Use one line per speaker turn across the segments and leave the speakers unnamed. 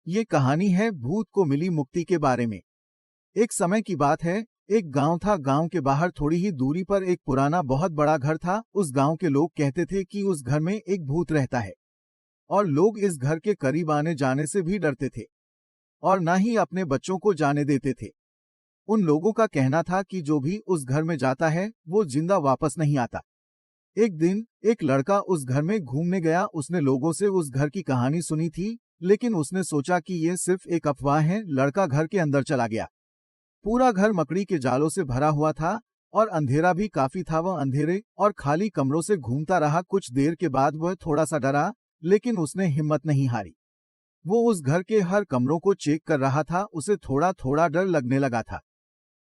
ये कहानी है भूत को मिली मुक्ति के बारे में। एक समय की बात है, एक गांव था। गांव के बाहर थोड़ी ही दूरी पर एक पुराना बहुत बड़ा घर था। उस गांव के लोग कहते थे कि उस घर में एक भूत रहता है और लोग इस घर के करीब आने जाने से भी डरते थे और ना ही अपने बच्चों को जाने देते थे। उन लोगों का कहना था कि जो भी उस घर में जाता है वो जिंदा वापस नहीं आता। एक दिन एक लड़का उस घर में घूमने गया। उसने लोगों से उस घर की कहानी सुनी थी, लेकिन उसने सोचा कि ये सिर्फ एक अफवाह है। लड़का घर के अंदर चला गया। पूरा घर मकड़ी के जालों से भरा हुआ था और अंधेरा भी काफी था। वह अंधेरे और खाली कमरों से घूमता रहा। कुछ देर के बाद वह थोड़ा सा डरा, लेकिन उसने हिम्मत नहीं हारी। वो उस घर के हर कमरों को चेक कर रहा था। उसे थोड़ा थोड़ा डर लगने लगा था,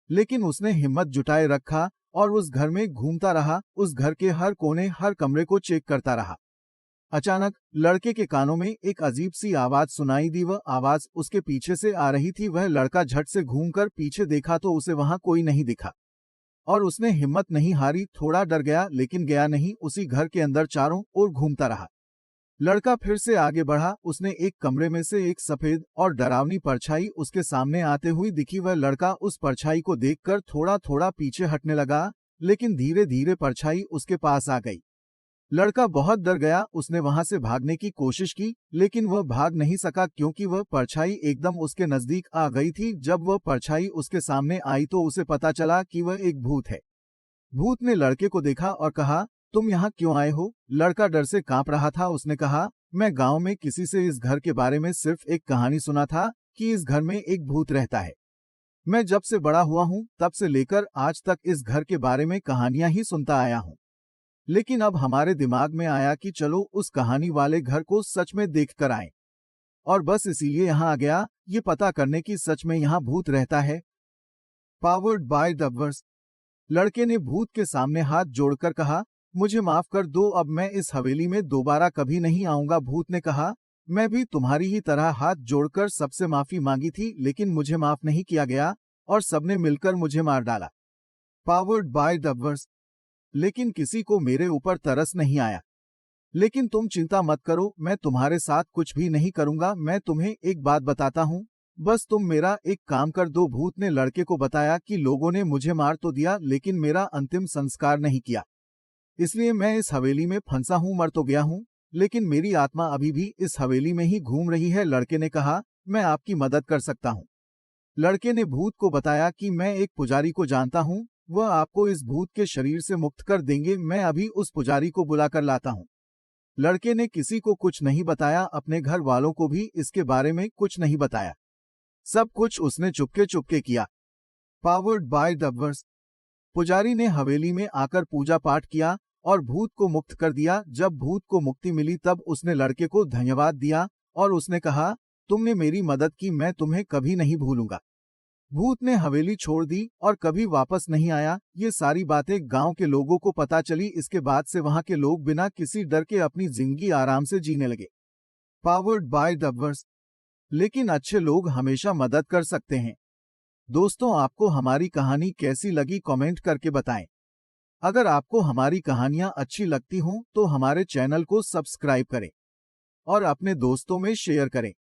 लेकिन उसने हिम्मत जुटाए रखा और उस घर में घूमता रहा। उस घर के हर कोने, हर कमरे को चेक करता रहा। अचानक लड़के के कानों में एक अजीब सी आवाज सुनाई दी। वह आवाज उसके पीछे से आ रही थी। वह लड़का झट से घूमकर पीछे देखा तो उसे वहां कोई नहीं दिखा और उसने हिम्मत नहीं हारी। थोड़ा डर गया, लेकिन गया नहीं। उसी घर के अंदर चारों ओर घूमता रहा। लड़का फिर से आगे बढ़ा। उसने एक कमरे में से एक सफेद और डरावनी परछाई उसके सामने आते हुई दिखी। वह लड़का उस परछाई को देखकर थोड़ा थोड़ा पीछे हटने लगा, लेकिन धीरे धीरे परछाई उसके पास आ गई। लड़का बहुत डर गया। उसने वहां से भागने की कोशिश की, लेकिन वह भाग नहीं सका क्योंकि वह परछाई एकदम उसके नजदीक आ गई थी। जब वह परछाई उसके सामने आई तो उसे पता चला कि वह एक भूत है। भूत ने लड़के को देखा और कहा, तुम यहाँ क्यों आए हो? लड़का डर से कांप रहा था। उसने कहा, मैं गांव में किसी से इस घर के बारे में सिर्फ एक कहानी सुना था कि इस घर में एक भूत रहता है। मैं जब से बड़ा हुआ हूँ तब से लेकर आज तक इस घर के बारे में कहानियां ही सुनता आया हूँ, लेकिन अब हमारे दिमाग में आया कि चलो उस कहानी वाले घर को सच में देख कर आएं, और बस इसीलिए यहाँ आ गया, ये पता करने की सच में यहाँ भूत रहता है। Powered by dubbers. लड़के ने भूत के सामने हाथ जोड़कर कहा, मुझे माफ कर दो, अब मैं इस हवेली में दोबारा कभी नहीं आऊंगा। भूत ने कहा, मैं भी तुम्हारी ही तरह हाथ जोड़कर सबसे माफी मांगी थी, लेकिन मुझे माफ नहीं किया गया और सबने मिलकर मुझे मार डाला। Powered by dubbers. लेकिन किसी को मेरे ऊपर तरस नहीं आया। लेकिन तुम चिंता मत करो, मैं तुम्हारे साथ कुछ भी नहीं करूंगा। मैं तुम्हें एक बात बताता हूँ, बस तुम मेरा एक काम कर दो। भूत ने लड़के को बताया कि लोगों ने मुझे मार तो दिया, लेकिन मेरा अंतिम संस्कार नहीं किया, इसलिए मैं इस हवेली में फंसा हूँ। मर तो गया हूँ, लेकिन मेरी आत्मा अभी भी इस हवेली में ही घूम रही है। लड़के ने कहा, मैं आपकी मदद कर सकता हूँ। लड़के ने भूत को बताया कि मैं एक पुजारी को जानता हूँ, वह आपको इस भूत के शरीर से मुक्त कर देंगे। मैं अभी उस पुजारी को बुलाकर लाता हूँ। लड़के ने किसी को कुछ नहीं बताया, अपने घर वालों को भी इसके बारे में कुछ नहीं बताया। सब कुछ उसने चुपके चुपके किया। Powered by dubbers. पुजारी ने हवेली में आकर पूजा पाठ किया और भूत को मुक्त कर दिया। जब भूत को मुक्ति मिली तब उसने लड़के को धन्यवाद दिया और उसने कहा, तुमने मेरी मदद की, मैं तुम्हें कभी नहीं भूलूंगा। भूत ने हवेली छोड़ दी और कभी वापस नहीं आया। ये सारी बातें गांव के लोगों को पता चली। इसके बाद से वहां के लोग बिना किसी डर के अपनी जिंदगी आराम से जीने लगे। Powered by dubbers. लेकिन अच्छे लोग हमेशा मदद कर सकते हैं। दोस्तों, आपको हमारी कहानी कैसी लगी कमेंट करके बताएं। अगर आपको हमारी कहानियां अच्छी लगती हों तो हमारे चैनल को सब्सक्राइब करें और अपने दोस्तों में शेयर करें।